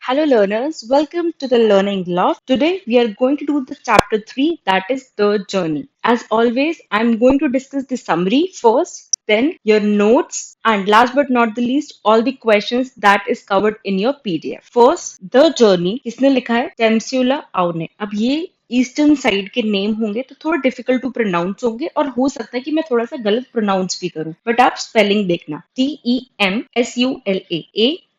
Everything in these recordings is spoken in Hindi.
Hello, learners. Welcome to the Learning Loft. Today, we are going to do the chapter 3, that is the journey. As always, I'm going to discuss the summary first, then your notes, and last but not the least, all the questions that is covered in your PDF. First, the journey. किसने लिखा है? टेम्स्यूला आउ ने. अब ये ईस्टर्न साइड के नेम होंगे तो थोड़ा डिफिकल्ट टू प्रोनाउंस होंगे और हो सकता है कि मैं थोड़ा सा गलत प्रोनाउंस भी करूं, बट आप स्पेलिंग देखना. TEMSULA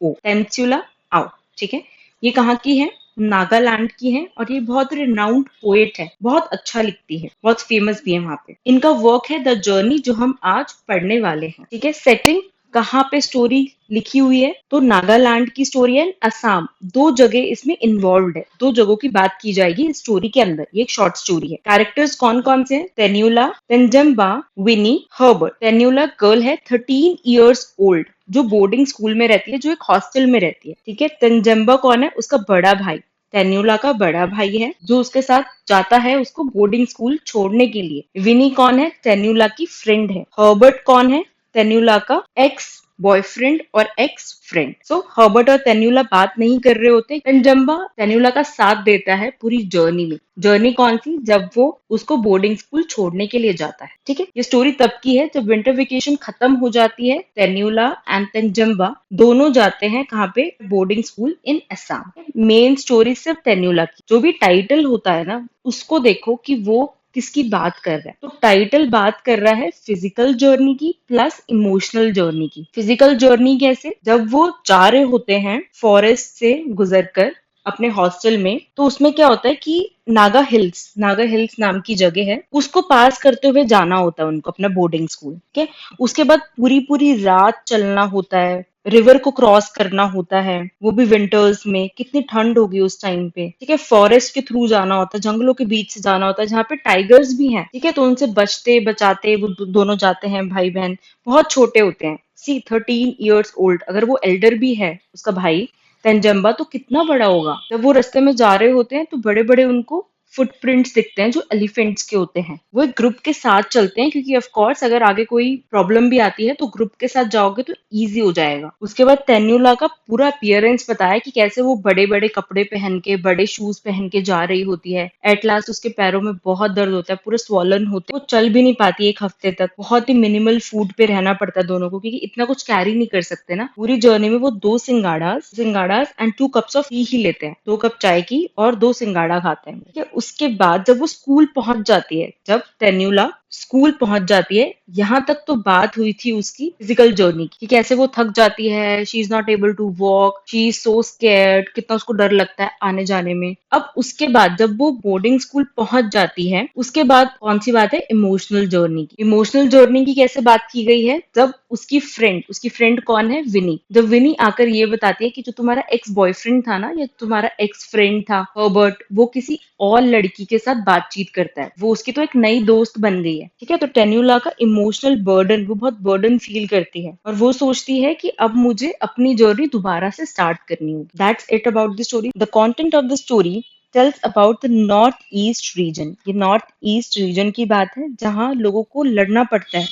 टेम्स्यूला आओ. ठीक है. ये कहाँ की है? नागालैंड की है और ये बहुत रिनाउंड पोएट है, बहुत अच्छा लिखती है, बहुत फेमस भी है वहां पे. इनका वर्क है द जर्नी जो हम आज पढ़ने वाले हैं. ठीक है. सेटिंग कहाँ पे स्टोरी लिखी हुई है? तो नागालैंड की स्टोरी है, असम. दो जगह इसमें इन्वॉल्व है, दो जगहों की बात की जाएगी इस स्टोरी के अंदर. ये एक शॉर्ट स्टोरी है. कैरेक्टर्स कौन कौन से हैं? तेन्युला, तंजम्बा, विनी, हर्बर्ट. तेन्युला गर्ल है 13 years ओल्ड, जो बोर्डिंग स्कूल में रहती है, जो एक हॉस्टल में रहती है. ठीक है. तंजम्बा कौन है? उसका बड़ा भाई. तेन्युला का बड़ा भाई है जो उसके साथ जाता है उसको बोर्डिंग स्कूल छोड़ने के लिए. विनी कौन है? तेन्युला की फ्रेंड है. हर्बर्ट कौन है? तेन्युला का एक्स बॉयफ्रेंड और एक्स फ्रेंड. सो हर्बर्ट और तेन्युला बात नहीं कर रहे होते. तंजम्बा तेन्युला का साथ देता है पूरी जर्नी में. जर्नी कौन सी? जब वो उसको बोर्डिंग स्कूल छोड़ने के लिए जाता है. ठीक है. ये स्टोरी तब की है जब विंटर वेकेशन खत्म हो जाती है. तेन्युला एंड तंजम्बा दोनों जाते हैं कहाँ पे? बोर्डिंग स्कूल इन असम. मेन स्टोरी सिर्फ तेन्युला की. जो भी टाइटल होता है ना, उसको देखो कि वो किसकी बात कर रहा है. तो टाइटल बात कर रहा है फिजिकल जर्नी की प्लस इमोशनल जर्नी की. फिजिकल जर्नी कैसे? जब वो जा रहे होते हैं फॉरेस्ट से गुजरकर अपने हॉस्टल में, तो उसमें क्या होता है कि नागा हिल्स नाम की जगह है, उसको पास करते हुए जाना होता है उनको अपना बोर्डिंग स्कूल. ठीक है. उसके बाद पूरी पूरी रात चलना होता है, रिवर को क्रॉस करना होता है, वो भी विंटर्स में. कितनी ठंड होगी उस टाइम पे. ठीक है. फॉरेस्ट के थ्रू जाना होता है, जंगलों के बीच से जाना होता है जहाँ पे टाइगर्स भी हैं. ठीक है. तो उनसे बचते बचाते वो दोनों जाते हैं, भाई बहन. बहुत छोटे होते हैं. सी 13 years ओल्ड. अगर वो एल्डर भी है उसका भाई तंजम्बा, तो कितना बड़ा होगा. जब वो रास्ते में जा रहे होते हैं तो बड़े बड़े उनको फुटप्रिंट्स दिखते हैं जो एलिफेंट्स के होते हैं. वो एक ग्रुप के साथ चलते हैं क्योंकि ऑफ कोर्स अगर आगे कोई प्रॉब्लम भी आती है तो ग्रुप के साथ जाओगे तो इजी हो जाएगा. उसके बाद तेन्युला का पूरा अपीयरेंस बताया कि कैसे वो बड़े बड़े कपड़े पहन के, बड़े शूज पहन के जा रही होती है. एट लास्ट उसके पैरों में बहुत दर्द होता है, पूरे स्वॉलन होते हैं, वो चल भी नहीं पाती 1 हफ्ते तक. बहुत ही मिनिमल फूड पे रहना पड़ता है दोनों को क्योंकि इतना कुछ कैरी नहीं कर सकते ना. पूरी जर्नी में वो 2 सिंगाड़ास एंड 2 cups ऑफ टी ही लेते हैं, 2 कप चाय की और 2 सिंगाड़ा खाते हैं. ठीक है. उसके बाद जब वो स्कूल पहुंच जाती है, जब तेन्युला स्कूल पहुंच जाती है, यहाँ तक तो बात हुई थी उसकी फिजिकल जर्नी की कि कैसे वो थक जाती है. She is not able to walk, she is so scared, कितना उसको डर लगता है आने जाने में. अब उसके बाद जब वो बोर्डिंग स्कूल पहुंच जाती है, उसके बाद कौन सी बात है? इमोशनल जर्नी की. इमोशनल जर्नी की कैसे बात की गई है? जब उसकी फ्रेंड कौन है? विनी. जब विनी आकर ये बताती है कि जो तुम्हारा एक्स बॉयफ्रेंड था ना, या तुम्हारा एक्स फ्रेंड था हर्बर्ट, वो किसी और लड़की के साथ बातचीत करता है, वो उसकी तो एक नई दोस्त बन गई है. ठीक है. तो टेन्युला का इमोशनल बर्डन, वो बहुत बर्डन फील करती है और वो सोचती है कि अब मुझे अपनी जर्नी दोबारा से स्टार्ट करनी होगी. That's it about the story. The content of the story tales about the north east region. ये नॉर्थ ईस्ट रीजन की बात है जहाँ लोगों को लड़ना पड़ता है,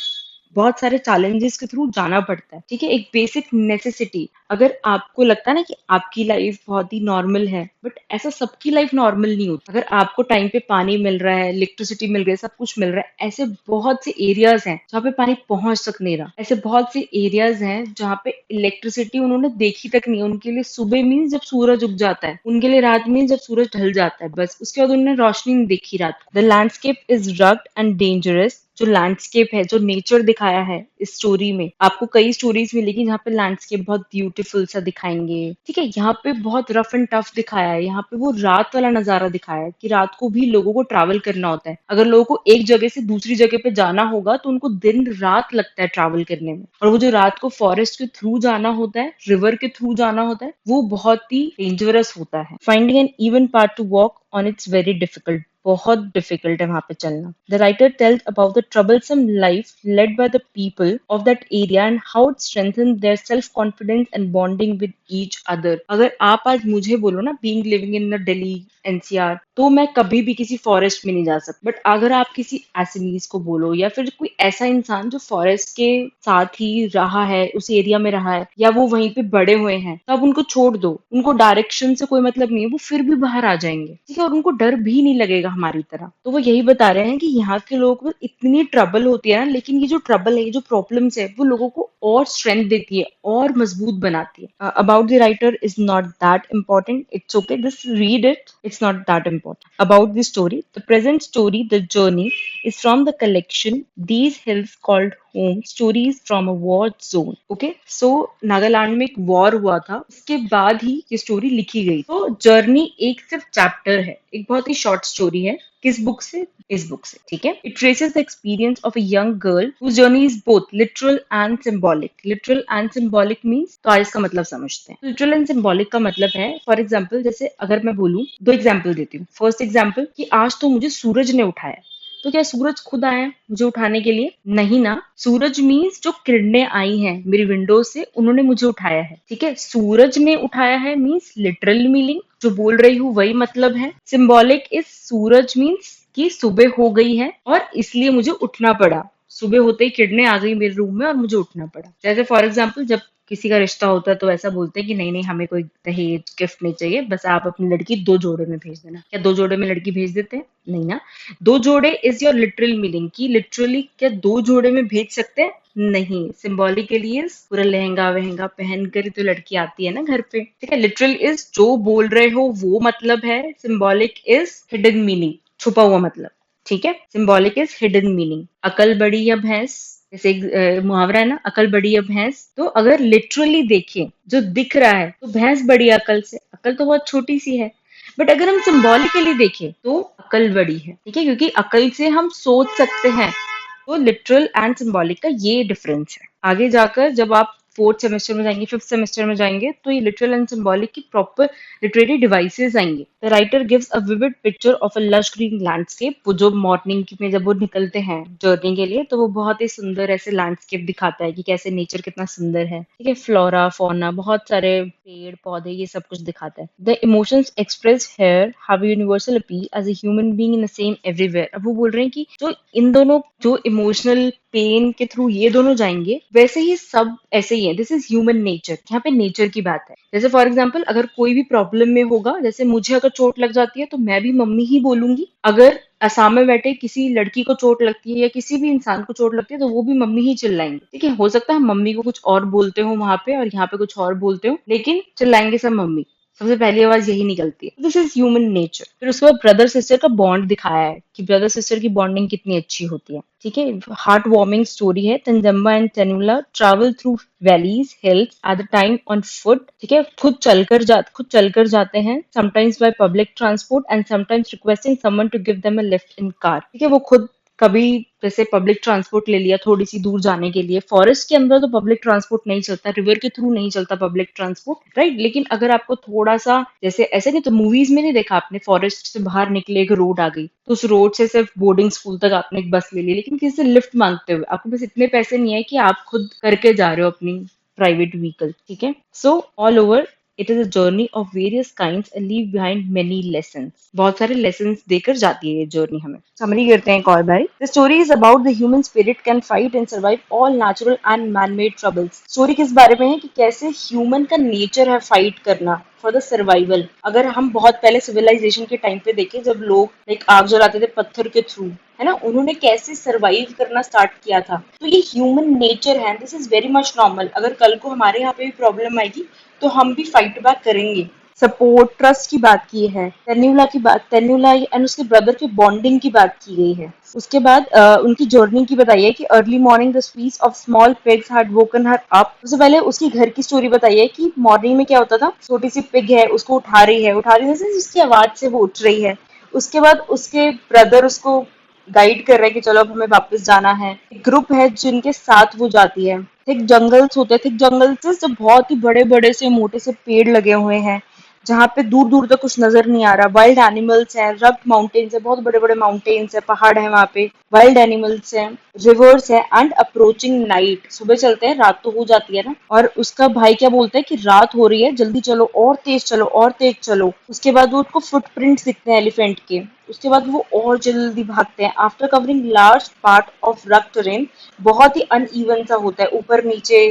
बहुत सारे चैलेंजेस के थ्रू जाना पड़ता है. ठीक है. एक बेसिक नेसेसिटी. अगर आपको लगता है ना कि आपकी लाइफ बहुत ही नॉर्मल है, बट ऐसा सबकी लाइफ नॉर्मल नहीं होती. अगर आपको टाइम पे पानी मिल रहा है, इलेक्ट्रिसिटी मिल रही है, सब कुछ मिल रहा है, ऐसे बहुत से एरियाज हैं जहाँ पे पानी पहुंच तक नहीं रहा. ऐसे बहुत से एरियाज हैं जहाँ पे इलेक्ट्रिसिटी उन्होंने देखी तक नहीं है. उनके लिए सुबह मीन्स जब सूरज उग जाता है, उनके लिए रात मीन्स जब सूरज ढल जाता है, बस. उसके बाद उन्होंने रोशनी नहीं देखी रात को. The landscape is rugged and dangerous. जो लैंडस्केप है, जो नेचर दिखाया है इस स्टोरी में, आपको कई स्टोरीज मिलेगी जहाँ पे लैंडस्केप बहुत ब्यूटीफुल सा दिखाएंगे. ठीक है. यहाँ पे बहुत रफ एंड टफ दिखाया है. यहाँ पे वो रात वाला नजारा दिखाया है कि रात को भी लोगों को ट्रैवल करना होता है. अगर लोगों को एक जगह से दूसरी जगह पे जाना होगा तो उनको दिन रात लगता है ट्रैवल करने में. और वो जो रात को फॉरेस्ट के थ्रू जाना होता है, रिवर के थ्रू जाना होता है, वो बहुत ही डेंजरस होता है. Finding an even path to walk on it's very difficult. बहुत डिफिकल्ट है वहां पे चलना. The writer tells about the troublesome life led by the people of that area and how it strengthen their self confidence and bonding with each other. अगर आप आज मुझे बोलो ना, being living in Delhi NCR, तो मैं कभी भी किसी फॉरेस्ट में नहीं जा सकती। बट अगर आप किसी एसमीज को बोलो या फिर कोई ऐसा इंसान जो फॉरेस्ट के साथ ही रहा है, उस एरिया में रहा है या वो वहीं पे बड़े हुए हैं, तो आप उनको छोड़ दो, उनको डायरेक्शन से कोई मतलब नहीं है, वो फिर भी बाहर आ जाएंगे, ठीक है, और उनको डर भी नहीं लगेगा हमारी तरह। तो वो यही बता रहे हैं कि यहाँ के लोगों को इतनी ट्रबल होती है ना, लेकिन ये जो ट्रबल है, ये जो प्रॉब्लम्स है, वो लोगों को और स्ट्रेंथ देती है और मजबूत बनाती है। About the writer is not that important. It's okay. Just read it. It's not that important. About the story, the present story, The Journey, is from the collection These Hills Called Home, Stories from a War Zone. Okay. So Nagaland में एक वॉर हुआ था, उसके बाद ही ये स्टोरी लिखी गई। तो जर्नी एक सिर्फ चैप्टर है, एक बहुत ही शॉर्ट स्टोरी है। किस बुक से? इस बुक से, ठीक है। It traces the experience of a young girl whose journey is both literal and symbolic. Literal and symbolic means, तो आज इसका मतलब समझते हैं। लिटरल एंड सिंबॉलिक का मतलब है, फॉर एग्जाम्पल, जैसे अगर मैं बोलूं, दो एग्जाम्पल देती हूँ। फर्स्ट एग्जाम्पल कि आज तो मुझे सूरज ने उठाया, तो क्या सूरज खुद आया है मुझे उठाने के लिए? नहीं ना। सूरज मीन्स जो किरणें आई हैं मेरी विंडो से, उन्होंने मुझे उठाया है, ठीक है। सूरज ने उठाया है मीन्स लिटरल मीनिंग, जो बोल रही हूँ वही मतलब है। सिंबॉलिक इज सूरज मीन्स कि सुबह हो गई है और इसलिए मुझे उठना पड़ा। सुबह होते ही किरणें आ गई मेरे रूम में और मुझे उठना पड़ा। जैसे फॉर एग्जाम्पल, जब किसी का रिश्ता होता है तो ऐसा बोलते हैं कि नहीं नहीं, हमें कोई दहेज गिफ्ट नहीं चाहिए, बस आप अपनी लड़की 2 जोड़े में भेज देना। क्या 2 जोड़े में लड़की भेज देते हैं? नहीं ना। 2 जोड़े इज योर लिटरल मीनिंग, कि लिटरली क्या 2 जोड़े में भेज सकते हैं? नहीं। सिंबॉलिकली इज पूरा लहंगा वहंगा पहन कर तो लड़की आती है ना घर पे, ठीक है। लिटरल इज जो बोल रहे हो वो मतलब है, सिंबॉलिक इज हिडन मीनिंग, छुपा हुआ मतलब, ठीक है। Symbolic is hidden meaning. अकल बड़ी या भैंस, जैसे एक मुहावरा है ना, अकल बड़ी या भैंस। तो अगर लिटरली देखें, जो दिख रहा है, तो भैंस बड़ी है अकल से, अकल तो बहुत छोटी सी है। बट अगर हम सिंबॉलिकली देखें तो अकल बड़ी है, ठीक है, क्योंकि अकल से हम सोच सकते हैं। तो लिटरल एंड सिंबॉलिक का ये डिफरेंस है। आगे जाकर जब आप फोर्थ सेमेस्टर में जाएंगे, फिफ्थ सेमेस्टर में जाएंगे, तो ये लिटरल एंड सिंबॉलिक की प्रॉपर लिटरेरी डिवाइसेस आएंगे। The writer gives a vivid picture of a lush green landscape. वो जो मॉर्निंग में जब वो निकलते हैं जर्नी के लिए, तो वो बहुत ही सुंदर ऐसे लैंडस्केप दिखाता है कि कैसे नेचर कितना सुंदर है, ठीक है। फ्लोरा फौना, बहुत सारे पेड़ पौधे, ये सब कुछ दिखाता है। The emotions express here have universal appeal as a human being in the same everywhere. अब वो बोल रहे हैं कि जो इन दोनों, जो इमोशनल पेन के थ्रू ये दोनों जाएंगे, वैसे ही सब ऐसे ही है। This is human nature. यहाँ पे नेचर की बात है। जैसे फॉर एग्जाम्पल, अगर कोई भी प्रॉब्लम में होगा, जैसे मुझे अगर चोट लग जाती है तो मैं भी मम्मी ही बोलूंगी। अगर असम में बैठे किसी लड़की को चोट लगती है या किसी भी इंसान को चोट लगती है, तो वो भी मम्मी ही चिल्लाएंगे, ठीक है। हो सकता है मम्मी को कुछ और बोलते हो वहां पे और यहाँ पे कुछ और बोलते हो, लेकिन चिल्लाएंगे सब मम्मी। सबसे पहली आवाज यही निकलती है। This is human nature. फिर उसके बाद ब्रदर सिस्टर का बॉन्ड दिखाया है कि ब्रदर सिस्टर की बॉन्डिंग कितनी अच्छी होती है, ठीक है। हार्ट वार्मिंग स्टोरी है। तंजम्बा एंड तेनुला travel through valleys hills at the time on foot, ठीक है। खुद चलकर जाते हैं, sometimes by public transport and sometimes requesting someone to give them a lift in car, ठीक है। वो खुद कभी जैसे पब्लिक ट्रांसपोर्ट ले लिया थोड़ी सी दूर जाने के लिए। फॉरेस्ट के अंदर तो पब्लिक ट्रांसपोर्ट नहीं चलता, रिवर के थ्रू नहीं चलता पब्लिक ट्रांसपोर्ट, राइट। लेकिन अगर आपको थोड़ा सा, जैसे ऐसे नहीं तो मूवीज में नहीं देखा आपने, फॉरेस्ट से बाहर निकले एक रोड आ गई, तो उस रोड से सिर्फ बोर्डिंग स्कूल तक आपने एक बस ले ली, लेकिन किसी से लिफ्ट मांगते हुए, आपको बस इतने पैसे नहीं है कि आप खुद करके जा रहे हो अपनी प्राइवेट व्हीकल, ठीक है। So all over it is a journey of various kinds and leave behind many lessons. बहुत सारे लेसन्स देकर जाती है ये जर्नी हमें। समरी करते हैं एक और बारी। The story is about the human spirit can fight and survive all natural and man made troubles. Story किस बारे में है कि कैसे ह्यूमन का नेचर है फाइट करना फॉर द सर्वाइवल। अगर हम बहुत पहले सिविलाइजेशन के टाइम पे देखें, जब लोग एक आग जलाते थे पत्थर के थ्रू, है ना, उन्होंने कैसे सरवाइव करना स्टार्ट किया था। तो ये ह्यूमन नेचर है। This is very much normal. अगर कल को हमारे यहाँ पे भी प्रॉब्लम आएगी तो हम भी फाइट बैक करेंगे। सपोर्ट ट्रस्ट की बात की है। तेन्युला एंड उसके ब्रदर की बॉन्डिंग की बात की गई है। उसके बाद उनकी जर्नी की बताई है कि early morning the speech of small pigs had woken her up. उससे पहले उसकी घर की स्टोरी बताई है कि मॉर्निंग में क्या होता था, छोटी सी पिग है, उसको उठा रही है, उसकी आवाज से वो उठ रही है। उसके बाद उसके ब्रदर उसको गाइड कर रहे हैं कि चलो अब हमें वापस जाना है। एक ग्रुप है जिनके साथ वो जाती है। थिक जंगल्स होते हैं, थिक जंगल्स जो बहुत ही बड़े बड़े से मोटे से पेड़ लगे हुए हैं। जहाँ पे दूर दूर तक कुछ नजर नहीं आ रहा। वाइल्ड एनिमल्स हैं, रग्ड माउंटेन्स है, बहुत बड़े बड़े माउंटेन्स है, पहाड़ है वहाँ पे, वाइल्ड एनिमल्स हैं, रिवर्स है, एंड अप्रोचिंग नाइट, सुबह चलते हैं रात तो हो जाती है ना, और उसका भाई क्या बोलता है कि रात हो रही है, जल्दी चलो, और तेज चलो, और तेज चलो। उसके बाद वो उसको फुटप्रिंट्स दिखते हैं एलिफेंट के। उसके बाद वो और जल्दी भागते हैं। After covering large part of रग टेरेन, बहुत ही अनइवन सा होता है, ऊपर नीचे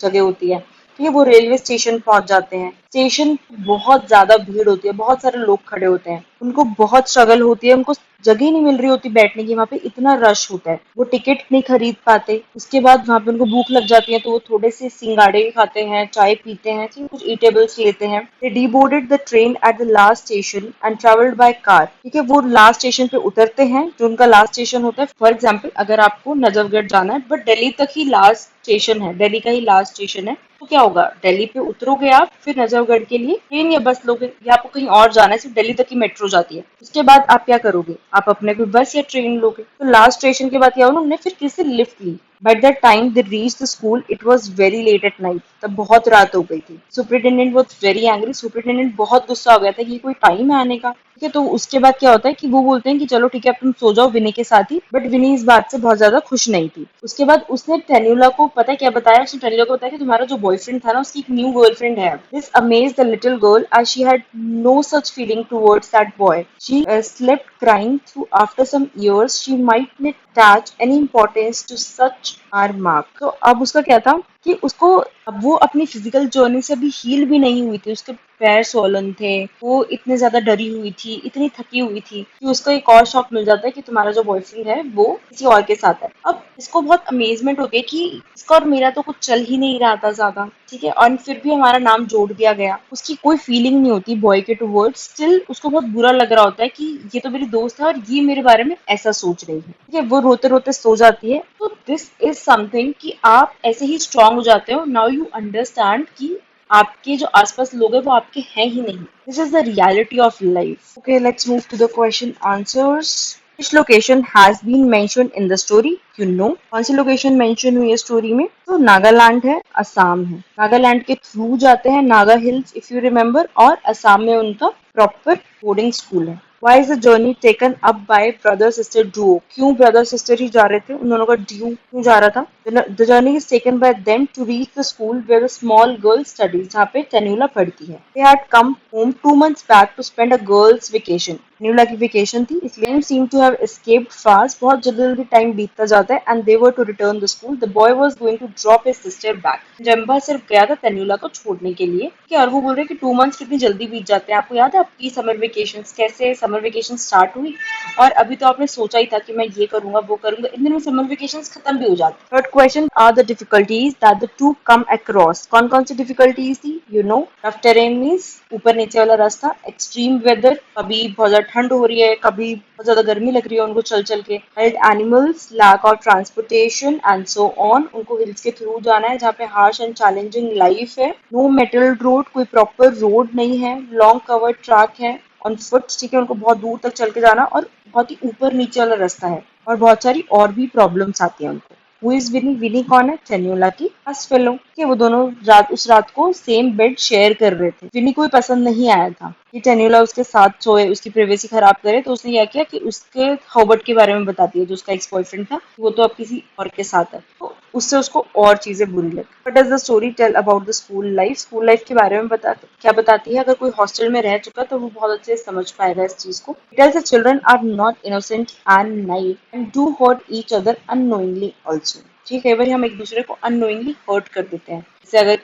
जगह होती है। ठीक है, वो रेलवे स्टेशन पहुंच जाते हैं। स्टेशन बहुत ज्यादा भीड़ होती है, बहुत सारे लोग खड़े होते हैं, उनको बहुत स्ट्रगल होती है, उनको जगह ही नहीं मिल रही होती बैठने की, वहां पे इतना रश होता है, वो टिकट नहीं खरीद पाते। उसके बाद वहां पे उनको भूख लग जाती है, तो वो थोड़े से सिंगाड़े खाते हैं, चाय पीते हैं, ठीक है, कुछ ईटेबल्स लेते हैं। They deboarded the train at the last station and travelled by car. ठीक है, वो लास्ट स्टेशन पे उतरते हैं, जो उनका लास्ट स्टेशन होता है। फॉर एग्जाम्पल, अगर आपको नजफगढ़ जाना है, बट दिल्ली तक ही लास्ट स्टेशन है, दिल्ली का ही लास्ट स्टेशन है, तो क्या होगा, दिल्ली पे उतरोगे आप, फिर नजफगढ़ के लिए ट्रेन या बस लोगे, या आपको कहीं और जाना है, सिर्फ दिल्ली तक ही मेट्रो जाती है। उसके बाद आप क्या करोगे, आप अपने कोई बस या ट्रेन लोगे। तो लास्ट स्टेशन के बाद क्या हुआ, उन्होंने फिर किसी लिफ्ट ली। By the time they reached the school, it was very late at night. तब बहुत रात हो गई थी। Superintendent was very angry. Superintendent बहुत गुस्सा हो गया था कि ये कोई टाइम है आने का। ठीक है, तो उसके बाद क्या होता है कि वो बोलते हैं कि चलो ठीक है, अब तुम सो जाओ विनी के साथ ही। बट विनी इस बात से बहुत ज्यादा खुश नहीं थी। उसके बाद उसने टेन्युला को पता है क्या बताया, उसने टेन्युला को बताया कि तुम्हारा जो बॉयफ्रेंड था ना, उसकी एक न्यू गर्लफ्रेंड है। This amazed the little girl as she had no such feeling towards that boy. She slept crying through after some years she might not attach any importance to such remark. तो अब उसका क्या था कि उसको, अब वो अपनी फिजिकल जर्नी से अभी हील भी नहीं हुई थी, उसके पैर स्वोलन थे, वो इतने ज्यादा डरी हुई थी, इतनी थकी हुई थी कि उसको एक और शॉक मिल जाता है कि तुम्हारा जो बॉयफ्रेंड है वो किसी और के साथ है। अब इसको बहुत अमेजमेंट होती है कि इसका और मेरा तो कुछ चल ही नहीं रहा था ज्यादा, ठीक है, और फिर भी हमारा नाम जोड़ दिया गया। उसकी कोई फीलिंग नहीं होती बॉय के टूवर्ड्स, स्टिल उसको बहुत बुरा लग रहा होता है कि ये तो मेरी दोस्त है और ये मेरे बारे में ऐसा सोच रही है। ठीक है, वो रोते रोते सो जाती है। तो दिस इज समथिंग कि आप ऐसे ही स्ट्रांग हो जाते हो। नाउ यू अंडरस्टैंड कि आपके जो आसपास लोग हैं वो आपके हैं ही नहीं। This is the reality of life. Okay, let's move to the question answers. Which location has been mentioned in the story? You know, कौन सी लोकेशन मेंशन हुई है स्टोरी में? तो नागालैंड है, असम है। नागालैंड के थ्रू जाते हैं Naga hills, if you remember, और असम में उनका प्रॉपर बोर्डिंग स्कूल है। Why is the journey taken up by brother sister duo? क्यों ब्रदर सिस्टर ही जा रहे थे, उन दोनों का ड्यू क्यों जा रहा था? The journey is taken by them to reach the school where the small girl studies, जहाँ पे टेन्युला पढ़ती है। They had come home 2 months back to spend a girl's vacation. टेन्युला की वेकेशन थी, इसलिए them seem to have escaped fast. बहुत जल्दी जल्दी टाइम बीतता जाता है, and they were to return the school. The boy was going to drop his sister back. जम्बा सिर्फ गया था टेन्युला को छोड़ने के लिए, कि और वो बोल रहे हैं कि 2 मंथ्स कितनी जल्दी बीत जाते हैं। आपको याद है आपकी समर वेकेशन कैसे समर वेकेशन स्टार्ट हुई, और अभी तो आपने सोचा ही था कि मैं ये करूंगा वो करूंगा, इन दिनों समर वेकेशन खत्म भी हो जाती। Third question, are the difficulties that the two come across? कौन कौन सी डिफिकल्टीज थी? You know, tough terrain means ऊपर नीचे वाला रास्ता, एक्सट्रीम वेदर, कभी बहुत ज्यादा ठंड हो रही है, कभी बहुत ज्यादा गर्मी लग रही है उनको चल चल के, wild animals, lack of transportation and so on, उनको हिल्स के थ्रू जाना है जहाँ पे हार्श एंड चैलेंजिंग लाइफ है, नो मेटल रोड, कोई प्रॉपर रोड नहीं है, लॉन्ग कवर्ड ट्रैक है ऑन फुट, ठीक है, उनको बहुत दूर तक चल के जाना, और बहुत ही ऊपर नीचे वाला रास्ता है, और बहुत सारी और भी प्रॉब्लम्स आती हैं उनको। हु इज विनी? विनी कौन है? टेन्युला की फर्स्ट फेलो, कि वो दोनों उस रात को सेम बेड शेयर कर रहे थे। विनी को भी पसंद नहीं आया था कि टेन्युला उसके साथ सोए, उसकी प्राइवेसी खराब करे, तो उसने क्या किया कि उसके हॉबर्ट के बारे में बता दिया, जो उसका एक्स बॉयफ्रेंड था, वो तो अब किसी और के साथ है, तो उससे उसको और चीजें बुरी लगी। But does the story tell about the school life? School life के बारे में क्या बताती है? अगर कोई हॉस्टल में रह चुका तो वो बहुत अच्छे से समझ पाएगा इस चीज को। It tells the children are not innocent and naive and do hurt each other unknowingly also. ठीक है, कई बार हम एक दूसरे को अननोइंगली हर्ट कर देते हैं, जैसे अगर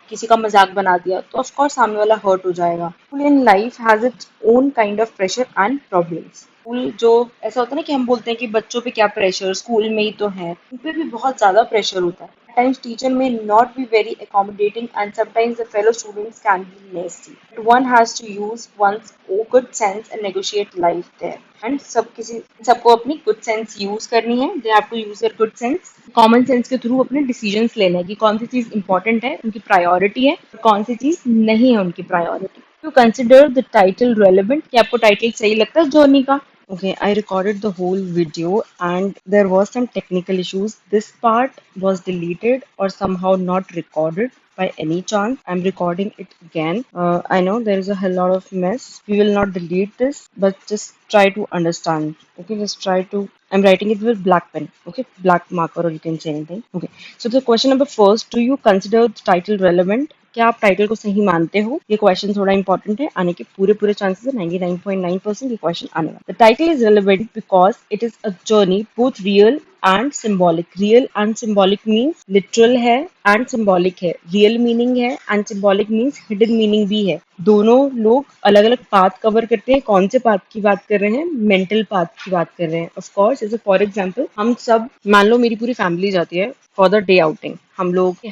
किसी का मजाक बना दिया तो ऑफ कोर्स सामने वाला हर्ट हो जाएगा। School in life has its own kind of pressure and problems. School जो ऐसा होता है ना कि हम बोलते हैं कि बच्चों पे क्या प्रेशर, स्कूल में ही तो है, उन पे भी बहुत ज्यादा प्रेशर होता है। At times teacher may not be very accommodating and sometimes the fellow students can be nasty. But one has to use one's good sense and negotiate life there. And सबको अपनी गुड सेंस यूज करनी है, they have to use their good sense, common sense के थ्रू अपने डिसीजंस लेने हैं कि कौन सी चीज इंपॉर्टेंट है, उनकी प्रायोरिटी है, और कौन सी चीज नहीं है उनकी priority. To consider the title relevant, कि आपको टाइटल सही लगता है जर्नी का। Okay, I recorded the whole video and there was some technical issues. This part was deleted or somehow not recorded. by any chance. I'm recording it again. I know there is a hell lot of mess. We will not delete this, but just try to understand. Okay, just try to. I'm writing it with black pen. Okay, black marker, or you can say anything. Okay. So the question number first: do you consider the title relevant? क्या आप टाइटल को सही मानते हो? ये क्वेश्चन थोड़ा इंपॉर्टेंट है, आने के पूरे पूरे चांसेस है 99.9% ये क्वेश्चन आने वाला. The title is relevant because it is a journey both real and symbolic. Real and symbolic means literal है एंड सिंबॉलिक है. रियल मीनिंग है and symbolic means hidden meaning भी है. दोनों लोग अलग अलग पाथ कवर करते हैं. कौन से पाथ की बात कर रहे हैं? मेंटल पाथ की बात कर रहे हैं. ऑफ कोर्स, जैसे फॉर एग्जांपल हम सब, मान लो मेरी पूरी फैमिली जाती है फॉर द डे आउटिंग.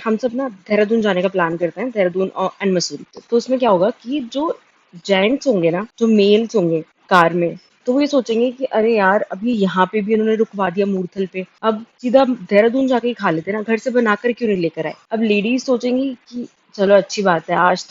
हम सब ना देहरादून जाने का प्लान करते हैं, देहरादून एंड मसूरी. तो उसमें क्या होगा कि जो जेंट्स होंगे ना, जो मेल्स होंगे कार में, तो वो ये सोचेंगे कि अरे यार, अभी यहाँ पे भी उन्होंने रुकवा दिया मूर्थल पे, अब सीधा देहरादून जाके ही खा लेते ना, घर से बनाकर क्यों नहीं लेकर आए. अब लेडीज सोचेंगी कि चलो अच्छी बात है, आज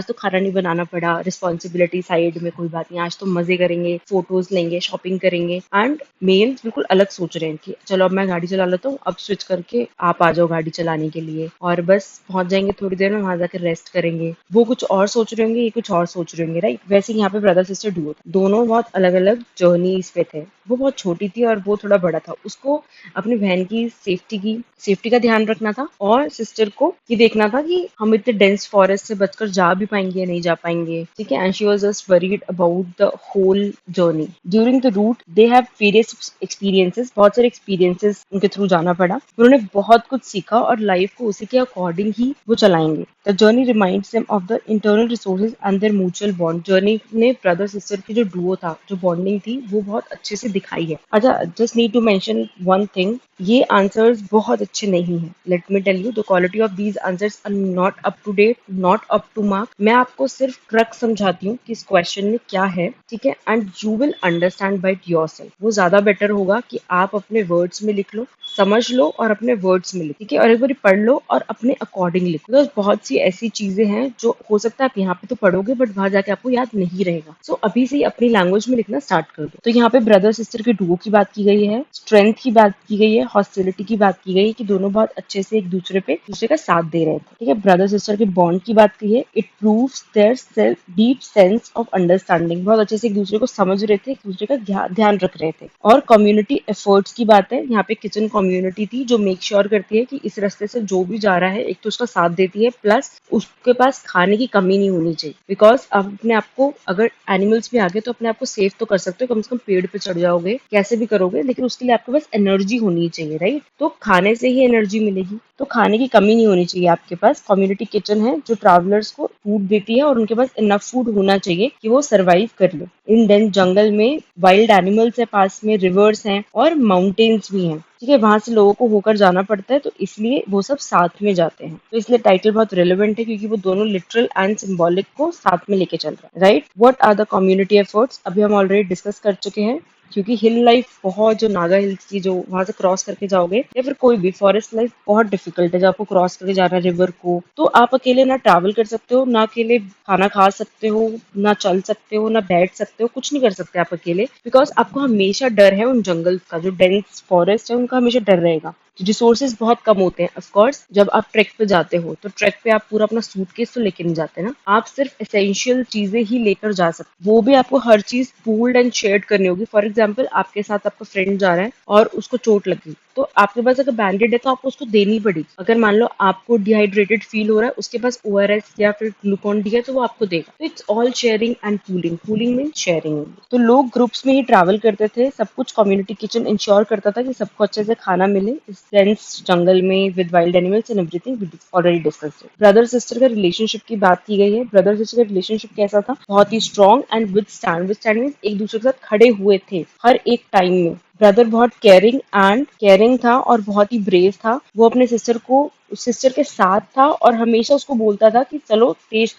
तो खाना नहीं बनाना पड़ा, रिस्पॉन्सिबिलिटी साइड में, कोई बात नहीं, आज तो मजे करेंगे, फोटोज लेंगे, शॉपिंग करेंगे. एंड मेल्स बिल्कुल अलग सोच रहे हैं कि चलो अब मैं गाड़ी चला लेता हूँ, अब स्विच करके आप आ जाओ गाड़ी चलाने के लिए, और बस पहुंच जाएंगे थोड़ी देर में, वहां जाकर रेस्ट करेंगे. वो कुछ और सोच रहे होंगे, ये कुछ और सोच रहे होंगे, राइट. वैसे ही यहाँ पे ब्रदर सिस्टर डुओ था. दोनों बहुत अलग अलग जर्नीज पे थे. वो बहुत छोटी थी और वो थोड़ा बड़ा था. उसको अपनी बहन की सेफ्टी का ध्यान रखना था, और सिस्टर को ये देखना था कि हम इतने डेंस फॉरेस्ट से बचकर जा भी पाएंगे या नहीं जा पाएंगे. ठीक है. And she was just worried about the whole journey. During the route they have various experiences. बहुत सारे एक्सपीरियंसेस उनके थ्रू जाना पड़ा. उन्होंने बहुत कुछ सीखा और लाइफ को उसी के अकॉर्डिंग ही वो चलाएंगे. The journey reminds them of the internal resources and there mutual bond. Journey ने ब्रदर सिस्टर की जो डुओ था, जो बॉन्डिंग थी, वो बहुत अच्छे से दिखाई है. अच्छा, just need to mention one thing. ये आंसर्स बहुत अच्छे नहीं हैं. Let me tell you, the quality of these answers are not up to date, not up to mark. मैं आपको सिर्फ क्रक समझाती हूँ कि इस क्वेश्चन में क्या है. ठीक है. And you will understand by yourself. वो ज्यादा बेटर होगा कि आप अपने वर्ड्स में लिख लो, समझ लो और अपने वर्ड्स में लिखो. ठीक है. और एक बार पढ़ लो और अपने अकॉर्डिंग लिखो. तो बहुत सी ऐसी चीजें हैं जो हो सकता है आप यहाँ पे तो पढ़ोगे, बट वहां जाके आपको याद नहीं रहेगा. सो अभी से ही अपनी लैंग्वेज में लिखना स्टार्ट कर दो. तो यहाँ पे ब्रदर सिस्टर के डुओ की बात की गई है, स्ट्रेंथ की बात की गई है, हॉस्टिलिटी की बात की गई है कि दोनों बहुत अच्छे से एक दूसरे का साथ दे रहे थे. ठीक है. ब्रदर सिस्टर के बॉन्ड की बात की है. It proves their deep sense of understanding. बहुत अच्छे से एक दूसरे को समझ रहे थे, एक दूसरे का ध्यान रख रहे थे. और कम्युनिटी एफर्ट्स की बात है. यहाँ पे किचन कम्युनिटी थी जो मेक श्योर करती है कि इस रास्ते से जो भी जा रहा है, एक तो उसका साथ देती है, प्लस उसके पास खाने की कमी नहीं होनी चाहिए. बिकॉज आप अपने आप को, अगर एनिमल्स भी आ गए तो अपने आप को सेफ तो कर सकते हो, कम से कम पेड़ पे चढ़ जाओगे, कैसे भी करोगे, लेकिन उसके लिए आपके पास एनर्जी होनी चाहिए, राइट. तो खाने से ही एनर्जी मिलेगी, तो खाने की कमी नहीं होनी चाहिए आपके पास. कम्युनिटी किचन है जो ट्रैवलर्स को फूड देती है, और उनके पास इनफ फूड होना चाहिए कि वो सरवाइव कर ले. इन डेंस जंगल में वाइल्ड एनिमल्स है, पास में रिवर्स हैं और माउंटेन्स भी हैं. ठीक है. वहां से लोगों को होकर जाना पड़ता है, तो इसलिए वो सब साथ में जाते हैं. तो इसलिए टाइटल बहुत रिलेवेंट है, क्योंकि वो दोनों लिटरल एंड सिंबॉलिक को साथ में लेके चल रहा है, right. What are the community efforts? अभी हम ऑलरेडी डिस्कस कर चुके हैं. क्योंकि हिल लाइफ बहुत, जो नागा हिल्स की, जो वहां से क्रॉस करके जाओगे, या फिर कोई भी फॉरेस्ट लाइफ बहुत डिफिकल्ट है. जब आपको क्रॉस करके जाना है रिवर को, तो आप अकेले ना ट्रैवल कर सकते हो, ना अकेले खाना खा सकते हो, ना चल सकते हो, ना बैठ सकते हो, कुछ नहीं कर सकते आप अकेले. बिकॉज आपको हमेशा डर है उन जंगल का. जो डेंस फॉरेस्ट है उनका हमेशा डर रहेगा. रिसोर्सेज बहुत कम होते हैं. ऑफ कोर्स जब आप ट्रैक पे जाते हो, तो ट्रैक पे आप पूरा अपना सूटकेस तो लेके नहीं जाते ना. आप सिर्फ एसेंशियल चीजें ही लेकर जा सकते. वो भी आपको हर चीज पूल्ड एंड शेयर्ड करनी होगी. फॉर एग्जाम्पल, आपके साथ आपका फ्रेंड जा रहा है और उसको चोट लगी, तो आपके पास अगर बैंडेड है तो आपको उसको देनी पड़ेगी. अगर मान लो आपको डिहाइड्रेटेड फील हो रहा है, उसके पास ओआरएस या फिर ग्लूकॉन डी है, तो वो आपको देगा. तो it's all sharing and pooling. Pooling mean sharing. तो लोग ग्रुप्स में ही ट्रैवल करते थे. सब कुछ कम्युनिटी किचन इंश्योर करता था कि सबको अच्छे से खाना मिले इस डेंस जंगल में with wild animals and everything we already discussed. Brother sister का रिलेशनशिप की बात की गई है. ब्रदर सिस्टर का रिलेशनशिप कैसा था? बहुत ही strong and withstand means एक दूसरे के साथ खड़े हुए थे हर एक टाइम में. ब्रदर बहुत केयरिंग था और बहुत ही ब्रेव था. वो अपने सिस्टर के साथ था और हमेशा उसको बोलता था कि तेज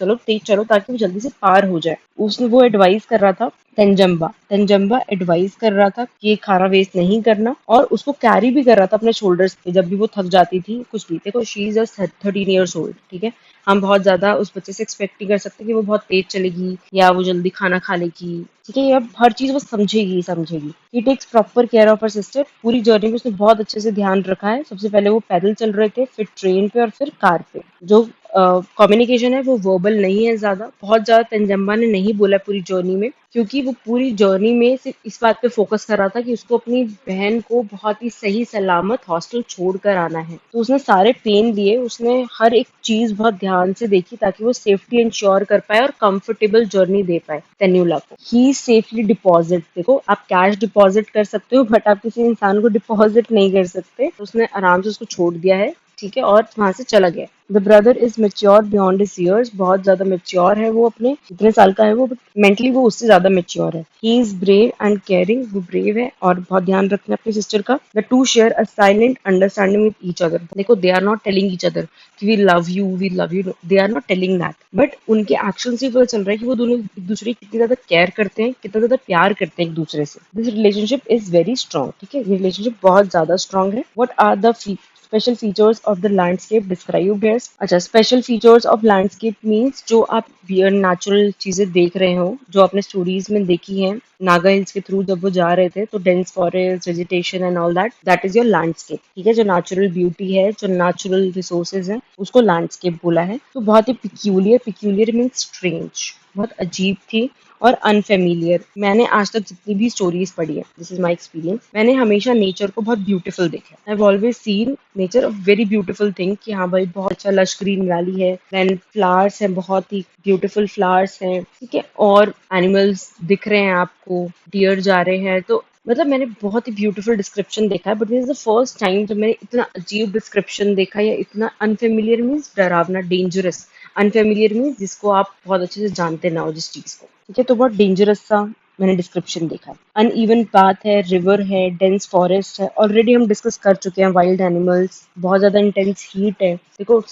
चलो ताकि वो जल्दी से पार हो जाए. उसने वो एडवाइस कर रहा था. तंजम्बा एडवाइस कर रहा था कि खाना वेस्ट नहीं करना, और उसको कैरी भी कर रहा था अपने शोल्डर्स पे जब भी वो थक जाती थी. कुछ भी देखो, she is just 13 years old. ठीक है. हम बहुत ज्यादा उस बच्चे से एक्सपेक्ट नहीं कर सकते कि वो बहुत तेज चलेगी या वो जल्दी खाना खा लेगी. ठीक है. अब हर चीज वो समझेगी. He takes proper care of her sister. पूरी जर्नी में उसने बहुत अच्छे से ध्यान रखा है. सबसे पहले वो पैदल चल रहे थे, फिर ट्रेन पे और फिर कार पे। जो कम्युनिकेशन है वो वर्बल नहीं है ज्यादा, बहुत ज्यादा तंजम्बा ने नहीं बोला पूरी जर्नी में, क्योंकि वो पूरी जर्नी में सिर्फ इस बात पे फोकस कर रहा था कि उसको अपनी बहन को बहुत ही सही सलामत हॉस्टल छोड़ कर आना है। तो उसने सारे पेन लिए, उसने हर एक चीज बहुत ध्यान से देखी ताकि वो सेफ्टी इंश्योर कर पाए और कंफर्टेबल जर्नी दे पाए तन्युला को। ही सेफली डिपॉजिट, देखो आप कैश डिपॉजिट कर सकते हो बट आप किसी इंसान को डिपॉजिट नहीं कर सकते। तो उसने आराम से उसको छोड़ दिया है, ठीक है, और वहां से चला गया। The brother is mature beyond his years, बहुत ज्यादा मेच्योर है वो, अपने जितने साल का है वो, बट मेंटली वो उससे ज्यादा मेच्योर है। He is brave and caring, वो ब्रेव है और बहुत ध्यान रखते हैं अपनी सिस्टर का। The two share a silent understanding with each other, देखो they are not telling each other कि we love you, they are not telling that, but उनके एक्शन से पता चल रहा है कि वो दोनों एक दूसरे की कितनी ज्यादा केयर करते हैं, कितना ज्यादा प्यार करते हैं एक दूसरे से। This relationship is very strong, ठीक है, ये रिलेशनशिप बहुत ज्यादा स्ट्रॉन्ग है। What are the special features of the landscape describe here. अच्छा, special features of landscape means जो आप नेचुरल चीजें देख रहे हो, जो आपने स्टोरीज में देखी हैं नागा हिल्स के थ्रू जब वो जा रहे थे, तो dense forest, vegetation and all that, that is your landscape, ठीक है। जो नेचुरल ब्यूटी है, जो नेचुरल रिसोर्सेज है, उसको लैंडस्केप बोला है। तो बहुत ही पिक्यूलियर, पिक्यूलियर मीन्स स्ट्रेंज, बहुत अजीब थी और अनफेमिलियर। मैंने आज तक जितनी भी स्टोरीज पढ़ी है, दिस इज माई एक्सपीरियंस, मैंने हमेशा नेचर को बहुत ब्यूटीफुल देखा है। I have always seen nature a very beautiful thing, कि हाँ भाई बहुत अच्छा लश ग्रीन वैली है, देन फ्लावर्स हैं, बहुत ही ब्यूटीफुल फ्लावर्स हैं, ठीक है, और एनिमल्स दिख रहे हैं आपको, डियर जा रहे हैं। तो मतलब मैंने बहुत ही ब्यूटीफुल डिस्क्रिप्शन देखा है, but this is the first time जब मैंने इतना अजीब डिस्क्रिप्शन देखा, या इतना अनफेमिलियर मीन्स डरावना, डेंजरस। अनफेमिलियर मीन्स जिसको आप बहुत अच्छे से जानते ना हो जिस चीज को, ठीक है, तो बहुत डेंजरस सा मैंने डिस्क्रिप्शन देखा। अनइवन पाथ है, रिवर है, डेंस फॉरेस्ट है, ऑलरेडी हम डिस्कस कर चुके हैं, वाइल्ड एनिमल्स, बहुत ज्यादा इंटेंस हीट है, देखो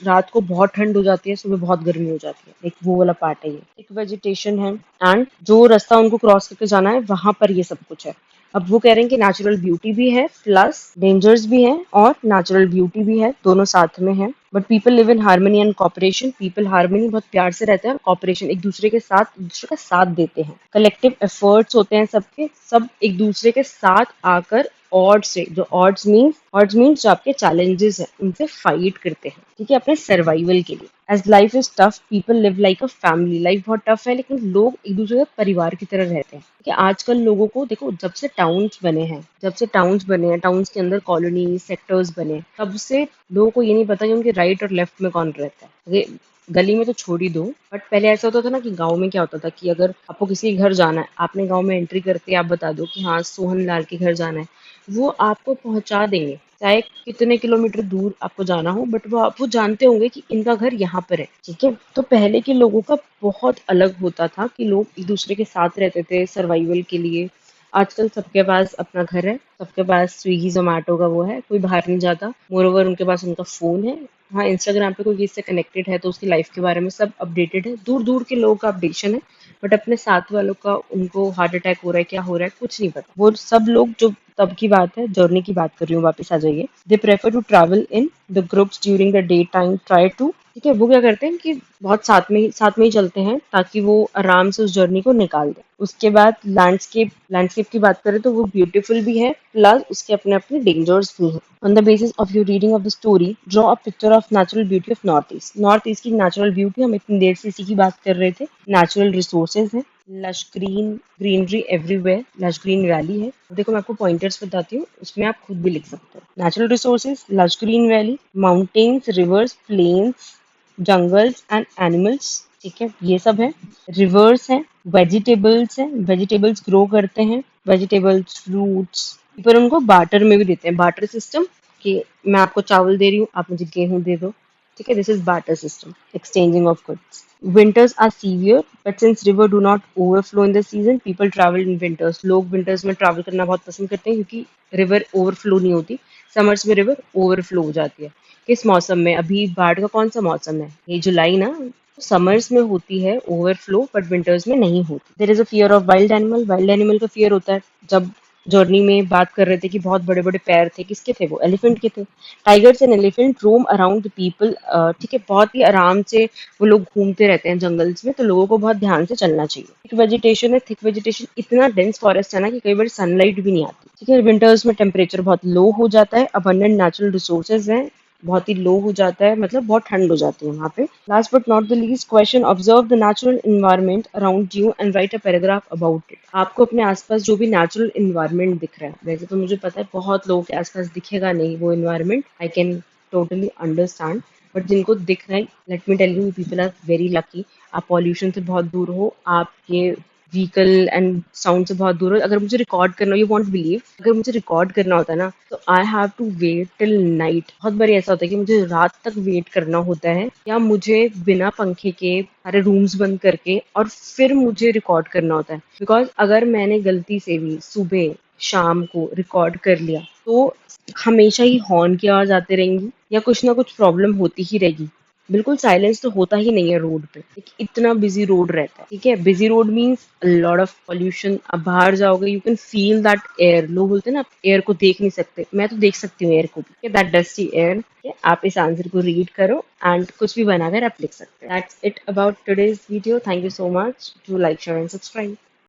रात को बहुत ठंड हो जाती है, सुबह बहुत गर्मी हो जाती है, एक वो वाला पार्ट है ये। एक वेजिटेशन है, एंड जो रास्ता उनको क्रॉस करके जाना है वहां पर ये सब कुछ है। अब वो कह रहे हैं कि नेचुरल ब्यूटी भी है प्लस डेंजर्स भी है, और नेचुरल ब्यूटी भी है, दोनों साथ में है। But people live in harmony and cooperation, people harmony, बहुत प्यार से रहते हैं, और कॉपरेशन, एक दूसरे के साथ, एक दूसरे का साथ देते हैं। कलेक्टिव एफर्ट्स होते हैं सबके, सब एक दूसरे के साथ आकर ऑड से, जो ऑड्स मीन्स जो आपके चैलेंजेस हैं उनसे फाइट करते हैं, ठीक है, अपने सर्वाइवल के लिए। As life is tough, people live like a family, life बहुत टफ है लेकिन लोग एक दूसरे के परिवार की तरह रहते हैं, ठीक है। आजकल लोगों को देखो, जब से टाउन्स बने हैं, टाउन्स के अंदर कॉलोनी सेक्टर्स बने हैं, तब से लोगों को ये नहीं पता कि उनके राइट और लेफ्ट में कौन रहता है। गली में तो छोड़ ही दो, बट पहले ऐसा होता था ना कि गांव में क्या होता था कि अगर आपको किसी के घर जाना है, आपने गांव में एंट्री करते आप बता दो कि हाँ सोहन लाल के घर जाना है, वो आपको पहुंचा देंगे, चाहे कितने किलोमीटर दूर आपको जाना हो, बट वो जानते होंगे कि इनका घर यहाँ पर है, ठीक है। तो पहले के लोगों का बहुत अलग होता था कि लोग एक दूसरे के साथ रहते थे सर्वाइवल के लिए। आजकल सबके पास अपना घर है, सबके पास स्विगी जोमेटो का वो है, कोई बाहर नहीं जाता, मोरोवर उनके पास उनका फोन है। हाँ, इंस्टाग्राम पे कोई किसी से कनेक्टेड है तो उसकी लाइफ के बारे में सब अपडेटेड है, दूर दूर के लोगों का अपडेशन है, बट अपने साथ वालों का, उनको हार्ट अटैक हो रहा है, क्या हो रहा है, कुछ नहीं पता। वो सब लोग, जो तब की बात है, जर्नी की बात कर रही हूँ, वापस आ जाइए। They prefer to travel in the groups during the day time, try to, ठीक है, वो क्या करते हैं कि बहुत साथ में ही चलते हैं ताकि वो आराम से उस जर्नी को निकाल दें। उसके बाद लैंडस्केप की बात करें तो वो ब्यूटीफुल भी है, प्लस उसके अपने अपने डेंजर्स भी हैं। On the basis of your reading of the story, draw a picture of natural beauty of north east की नेचुरल ब्यूटी, हम इतनी देर से इसी की बात कर रहे थे। नेचुरल रिसोर्सेज है, lush greenery everywhere, lush green valley है। देखो मैं आपको पॉइंटर्स बताती हूँ, उसमें आप खुद भी लिख सकते हो। Natural resources, lush green valley, mountains, rivers, plains, jungles and animals, ठीक है, ये सब है। रिवर्स है, वेजिटेबल्स ग्रो करते हैं, वेजिटेबल्स, फ्रूट्स, पर उनको बार्टर में भी देते हैं, बार्टर सिस्टम, कि मैं आपको चावल दे रही हूँ, आप मुझे गेहूं दे दो, ठीक है, this is barter system, exchanging of goods. Winters are severe but since river do not overflow in the season, people travel in winters, लोग विंटर्स में ट्रैवल करना बहुत पसंद करते हैं क्योंकि रिवर ओवरफ्लो नहीं होती, समर्स में रिवर ओवरफ्लो हो जाती है। किस मौसम में? अभी बाढ़ का कौन सा मौसम है? ये जुलाई ना, समर्स में होती है ओवरफ्लो बट विंटर्स में नहीं होती। There is a fear of wild animal का फियर होता है। जब जर्नी में बात कर रहे थे कि बहुत बड़े बड़े पैर थे, किसके थे? वो एलिफेंट के थे। Tigers and elephant roam around the people, ठीक है, बहुत ही आराम से वो लोग घूमते रहते हैं जंगल्स में, तो लोगों को बहुत ध्यान से चलना चाहिए। थिक वेजिटेशन है, थिक वेजिटेशन इतना डेंस फॉरेस्ट है ना कि कई बार सनलाइट भी नहीं आती, ठीक है। विंटर्स में टेम्परेचर बहुत लो हो जाता है, अबंडेंट नेचुरल रिसोर्सेज हैं, बहुत ही लो हो जाता है, मतलब बहुत ठंड हो जाती है वहाँ पे। Last but not the least question, observe the natural environment around you and right a paragraph about it. आपको अपने आसपास जो भी नेचुरल इन्वायरमेंट दिख रहा है, वैसे तो मुझे पता है बहुत लोगों के आसपास दिखेगा नहीं वो environment, I can totally understand, but जिनको दिख रहा है, let me tell you, people are very lucky. आप पॉल्यूशन से बहुत दूर हो, आपके व्हीकल एंड साउंड से बहुत दूर हो। अगर मुझे रिकॉर्ड करना हो, यू वॉन्ट बिलीव, अगर मुझे रिकॉर्ड करना होता है ना, तो I have to wait till night. बहुत बार ऐसा होता है कि मुझे रात तक वेट करना होता है, या मुझे बिना पंखे के सारे रूम्स बंद करके और फिर मुझे रिकॉर्ड करना होता है। बिकॉज अगर मैंने गलती से भी सुबह शाम को रिकॉर्ड कर लिया, तो हमेशा ही हॉर्न की आवाज आती रहेंगी या कुछ ना कुछ प्रॉब्लम होती ही रहेगी। बिल्कुल साइलेंस तो होता ही नहीं है रोड पे, इतना बिजी रोड रहता है। ठीक है, busy road means lot of pollution. अब बाहर जाओगे, you can feel that air. लोग बोलते हैं ना, एयर को देख नहीं सकते, मैं तो देख सकती हूँ एयर को भी, दैट डस्टी एयर। आप इस आंसर को रीड करो एंड कुछ भी बनाकर आप लिख सकते हैं। That's it about today's video. Thank you so much. To like, share and subscribe.